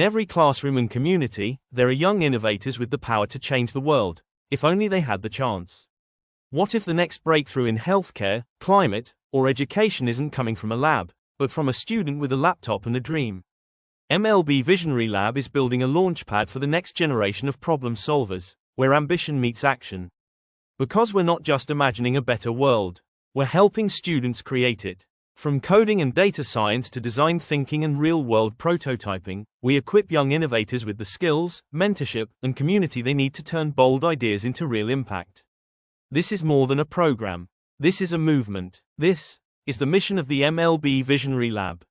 In every classroom and community, there are young innovators with the power to change the world, if only they had the chance. What if the next breakthrough in healthcare, climate, or education isn't coming from a lab, but from a student with a laptop and a dream? MLB Visionary Lab is building a launchpad for the next generation of problem solvers, where ambition meets action. Because we're not just imagining a better world, we're helping students create it. From coding and data science to design thinking and real-world prototyping, we equip young innovators with the skills, mentorship, and community they need to turn bold ideas into real impact. This is more than a program. This is a movement. This is the mission of the MLB Visionary Lab.